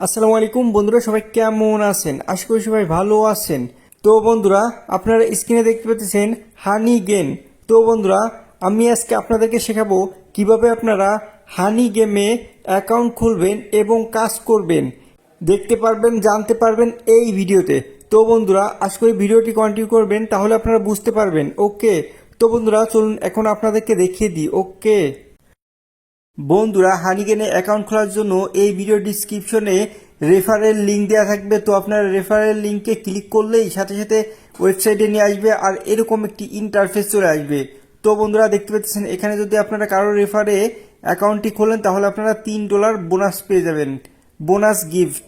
আসসালামু আলাইকুম বন্ধুরা, সবাই কেমন আছেন? আশা করি সবাই ভালো আছেন। তো বন্ধুরা, আপনারা স্ক্রিনে দেখতে পাচ্ছেন হানি গেম। তো বন্ধুরা, আমি আজকে আপনাদেরকে শেখাবো কিভাবে আপনারা হানি গেমে অ্যাকাউন্ট খুলবেন এবং কাজ করবেন। দেখতে পারবেন, জানতে পারবেন এই ভিডিওতে। তো বন্ধুরা, আশা করি ভিডিওটি কন্টিনিউ করবেন, তাহলে আপনারা বুঝতে পারবেন। ওকে, তো বন্ধুরা চলুন এখন আপনাদেরকে দেখিয়ে দিই। ওকে বন্ধুরা, হানিগেনে অ্যাকাউন্ট খোলার জন্য এই ভিডিও ডিসক্রিপশনে রেফারেল লিঙ্ক দেওয়া থাকবে। তো আপনার রেফারেল লিঙ্কে ক্লিক করলেই সাথে সাথে ওয়েবসাইটে নিয়ে আসবে আর এরকম একটি ইন্টারফেস চলে আসবে। তো বন্ধুরা, দেখতে পাচ্ছেন এখানে যদি আপনারা কারোর রেফারে অ্যাকাউন্টটি খোলেন তাহলে আপনারা $3 বোনাস পেয়ে যাবেন, বোনাস গিফট।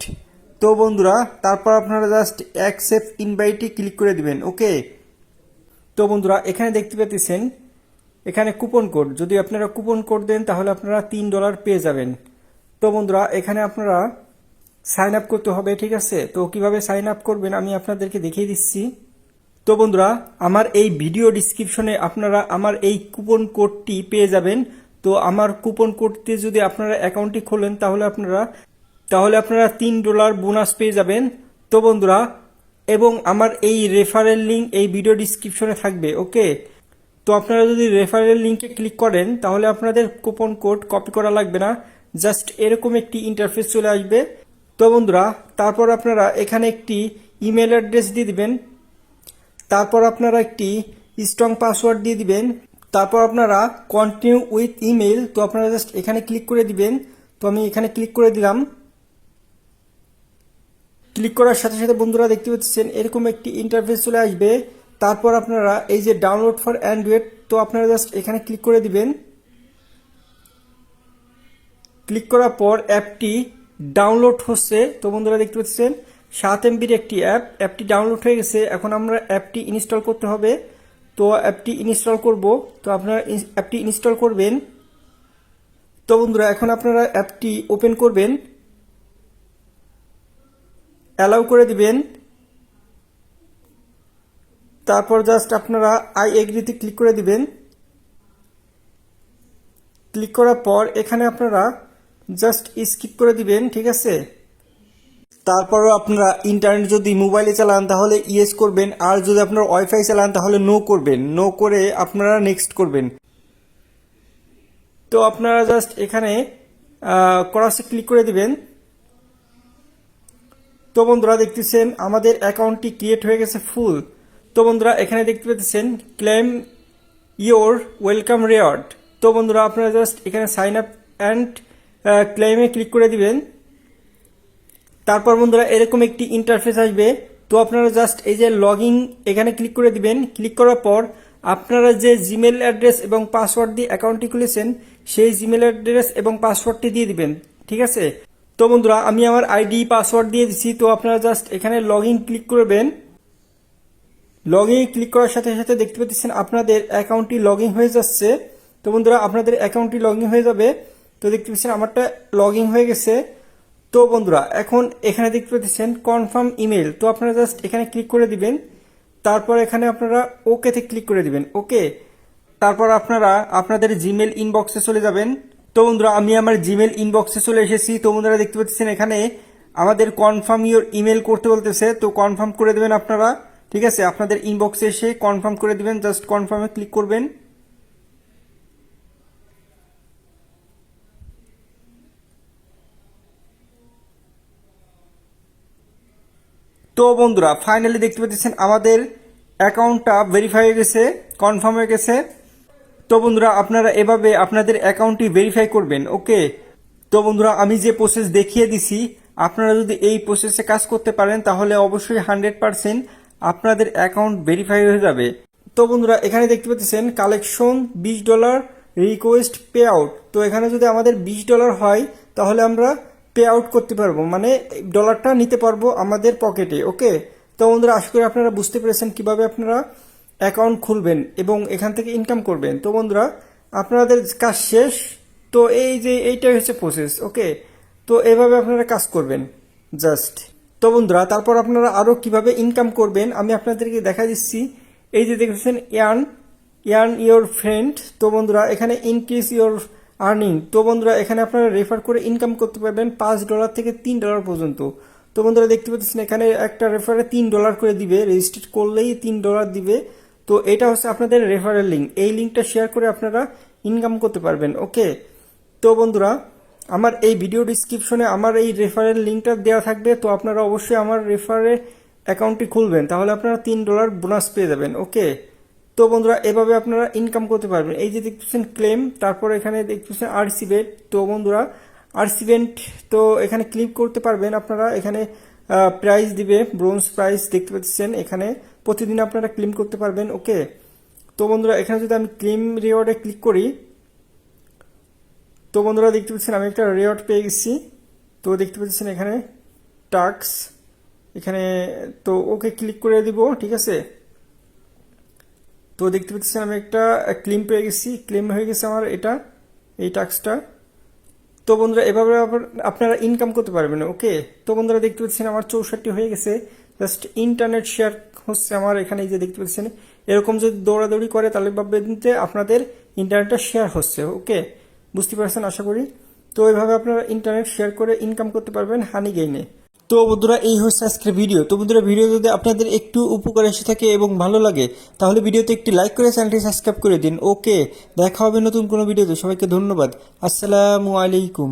তো বন্ধুরা, তারপর আপনারা জাস্ট অ্যাকসেপ্ট ইনভাইটে ক্লিক করে দিবেন। ওকে, তো বন্ধুরা এখানে দেখতে পাচ্ছেন এখানে কুপন কোড, যদি আপনারা কুপন কোড দেন তাহলে আপনারা $3 পেয়ে যাবেন। তো বন্ধুরা, এখানে আপনারা সাইন আপ করতে হবে, ঠিক আছে? তো কিভাবে সাইন আপ করবেন আমি আপনাদেরকে দেখিয়ে দিচ্ছি। তো বন্ধুরা, আমার এই ভিডিও ডিসক্রিপশনে আপনারা আমার এই কুপন কোডটি পেয়ে যাবেন। তো আমার কুপন কোডটি যদি আপনারা অ্যাকাউন্টটি খোলেন তাহলে আপনারা $3 বোনাস পেয়ে যাবেন। তো বন্ধুরা, এবং আমার এই রেফারেল লিঙ্ক এই ভিডিও ডিসক্রিপশনে থাকবে। ওকে, তো আপনারা যদি রেফারেল লিঙ্কে ক্লিক করেন তাহলে আপনাদের কুপন কোড কপি করা লাগবে না, জাস্ট এরকম একটি ইন্টারফেস চলে আসবে। তো বন্ধুরা, তারপর আপনারা এখানে একটি ইমেল অ্যাড্রেস দিয়ে দিবেন, তারপর আপনারা একটি স্ট্রং পাসওয়ার্ড দিয়ে দিবেন, তারপর আপনারা কন্টিনিউ উইথ ইমেল। তো আপনারা জাস্ট এখানে ক্লিক করে দিবেন। তো আমি এখানে ক্লিক করে দিলাম। ক্লিক করার সাথে সাথে বন্ধুরা দেখতে পাচ্ছেন এরকম একটি ইন্টারফেস চলে আসবে। তারপর আপনারা এই যে ডাউনলোড ফর অ্যান্ড্রয়েড, তো আপনারা জাস্ট এখানে ক্লিক করে দিবেন। ক্লিক করার পর অ্যাপটি ডাউনলোড হচ্ছে। তো বন্ধুরা দেখতে পাচ্ছেন 7 MBর একটি অ্যাপটি ডাউনলোড হয়ে গেছে। এখন আমরা অ্যাপটি ইনস্টল করতে হবে। তো অ্যাপটি ইনস্টল করব। তো আপনারা অ্যাপটি ইনস্টল করবেন। তো বন্ধুরা, এখন আপনারা অ্যাপটি ওপেন করবেন, অ্যালাউ করে দিবেন। তারপর জাস্ট আপনারা আই এগ্রিতে ক্লিক করে দিবেন। ক্লিক করার পর এখানে আপনারা জাস্ট স্কিপ করে দিবেন, ঠিক আছে? তারপরও আপনারা ইন্টারনেট যদি মোবাইলে চালান তাহলে ইয়েস করবেন, আর যদি আপনারা ওয়াইফাই চালান তাহলে নো করবেন। নো করে আপনারা নেক্সট করবেন। তো আপনারা জাস্ট এখানে ক্রসে ক্লিক করে দিবেন। তো বন্ধুরা দেখতেছেন আমাদের অ্যাকাউন্টটি ক্রিয়েট হয়ে গেছে ফুল। তো বন্ধুরা, এখানে দেখতে পাচ্ছেন ক্লেম ইয়োর ওয়েলকাম রেওয়ার্ড। তো বন্ধুরা, আপনারা জাস্ট এখানে সাইন আপ অ্যান্ড ক্লেমে ক্লিক করে দিবেন। তারপর বন্ধুরা এরকম একটি ইন্টারফেস আসবে। তো আপনারা জাস্ট এই যে লগ ইন এখানে ক্লিক করে দিবেন। ক্লিক করার পর আপনারা যে জিমেল অ্যাড্রেস এবং পাসওয়ার্ড দিয়ে অ্যাকাউন্টটি খুলেছেন সেই জিমেল অ্যাড্রেস এবং পাসওয়ার্ডটি দিয়ে দিবেন, ঠিক আছে? তো বন্ধুরা, আমি আমার আইডি পাসওয়ার্ড দিয়ে দিচ্ছি। তো আপনারা জাস্ট এখানে লগ ইন ক্লিক করবেন। লগ ইন ক্লিক করার সাথে সাথে দেখতে পাচ্ছেন আপনাদের অ্যাকাউন্টটি লগ ইন হয়ে যাচ্ছে। তো বন্ধুরা, আপনাদের অ্যাকাউন্টটি লগ ইন হয়ে যাবে। তো দেখতে পাচ্ছেন আমারটা লগ ইন হয়ে গেছে। তো বন্ধুরা, এখন এখানে দেখতে পাচ্ছেন কনফার্ম ইমেল। তো আপনারা জাস্ট এখানে ক্লিক করে দিবেন। তারপর এখানে আপনারা ওকেতে ক্লিক করে দিবেন। ওকে, তারপর আপনারা আপনাদের জিমেল ইনবক্সে চলে যাবেন। তো বন্ধুরা, আমি আমার জিমেল ইনবক্সে চলে এসেছি। তো বন্ধুরা দেখতে পাচ্ছেন এখানে আমাদের কনফার্ম ইওর ইমেল করতে বলতেছে। তো কনফার্ম করে দেবেন আপনারা, ঠিক আছে? আপনাদের ইনবক্সে এসে কনফার্ম করে দিবেন, জাস্ট কনফার্মে ক্লিক করবেন। তো বন্ধুরা, ফাইনালি দেখতে পাচ্ছেন আমাদের অ্যাকাউন্টটা ভেরিফাই হয়ে গেছে, কনফার্ম হয়ে গেছে। তো বন্ধুরা, আপনারা এভাবে আপনাদের অ্যাকাউন্টটি ভেরিফাই করবেন। ওকে, তো বন্ধুরা, আমি যে প্রসেস দেখিয়ে দিছি আপনারা যদি এই প্রসেসে কাজ করতে পারেন তাহলে অবশ্যই 100% আপনাদের অ্যাকাউন্ট ভেরিফাই হয়ে যাবে। তো বন্ধুরা, এখানে দেখতে পাচ্ছেন কালেকশন $20 রিকোয়েস্ট পে আউট। তো এখানে যদি আমাদের $20 হয় তাহলে আমরা পে আউট করতে পারবো, মানে ডলারটা নিতে পারবো আমাদের পকেটে। ওকে, তো বন্ধুরা, আশা করি আপনারা বুঝতে পেরেছেন কিভাবে আপনারা অ্যাকাউন্ট খুলবেন এবং এখান থেকে ইনকাম করবেন। তো বন্ধুরা, আপনাদের কাজ শেষ। তো এই যে এইটাই হচ্ছে প্রসেস। ওকে, তো এইভাবে আপনারা কাজ করবেন জাস্ট। তো বন্ধুরা, তারপর আপনারা আরও কিভাবে ইনকাম করবেন আমি আপনাদেরকে দেখা দিচ্ছি। এই যে দেখছেন ইয়ার্ন ইয়োর ফ্রেন্ড। তো বন্ধুরা, এখানে ইনক্রিজ ইয়োর আর্নিং। তো বন্ধুরা এখানে আপনারা রেফার করে ইনকাম করতে পারবেন $5 থেকে $3 পর্যন্ত। তো বন্ধুরা দেখতে পাচ্ছেন এখানে একটা রেফারে $3 করে দিবে, রেজিস্টার করলেই $3 দিবে। তো এটা হচ্ছে আপনাদের রেফারেল লিঙ্ক, এই লিঙ্কটা শেয়ার করে আপনারা ইনকাম করতে পারবেন। ওকে, তো বন্ধুরা আমার এই ভিডিও ডিসক্রিপশনে আমার এই রেফারেল লিঙ্কটা দেওয়া থাকবে, তো আপনারা অবশ্যই আমার রেফারে অ্যাকাউন্টটি খুলবেন, তাহলে আপনারা $3 বোনাস পেয়ে যাবেন। ওকে, তো বন্ধুরা এভাবে আপনারা ইনকাম করতে পারবেন। এই যে দেখতেছেন ক্লেম, তারপর এখানে দেখতেছেন আরসিভেট। তো বন্ধুরা আরসিভেন্ট, তো এখানে ক্লিক করতে পারবেন আপনারা। এখানে প্রাইজ দিবে, ব্রোঞ্জ প্রাইজ দেখতে পাচ্ছেন, এখানে প্রতিদিন আপনারা ক্লেম করতে পারবেন। ওকে, তো বন্ধুরা এখানে যদি আমি ক্লেম রিওয়ার্ডে ক্লিক করি, তো বন্ধুরা দেখতে পাচ্ছেন আমি একটা রিওয়ার্ড পেয়ে গেছি। তো দেখতে পাচ্ছেন এখানে টাস্ক, এখানে তো ওকে ক্লিক করে দিব। ঠিক আছে, তো দেখতে পাচ্ছেন আমি একটা ক্লেম পেয়ে গেছি, ক্লেম হয়ে গেছে আমার এটা, এই টাস্কটা। তো বন্ধুরা এভাবে আপনারা ইনকাম করতে পারবেন। ওকে, তো বন্ধুরা দেখতে পাচ্ছেন আমার 64 হয়ে গেছে। জাস্ট ইন্টারনেট শেয়ার হচ্ছে আমার এখানে, এই যে দেখতে পাচ্ছেন এরকম যদি দৌড়াদৌড়ি করে তাহলে ভাববেন যে আপনাদের ইন্টারনেটটা শেয়ার হচ্ছে। ওকে, বুঝতে পারছেন আশা করি। তো এইভাবে আপনারা ইন্টারনেট শেয়ার করে ইনকাম করতে পারবেন হানি গেইনে। তো বন্ধুরা এই হচ্ছে আজকের ভিডিও। তো বন্ধুরা ভিডিও যদি আপনাদের একটু উপকার এসে থাকে এবং ভালো লাগে তাহলে ভিডিওতে একটি লাইক করে চ্যানেলটি সাবস্ক্রাইব করে দিন। ওকে, দেখা হবে নতুন কোনো ভিডিওতে। সবাইকে ধন্যবাদ। আসসালামু আলাইকুম।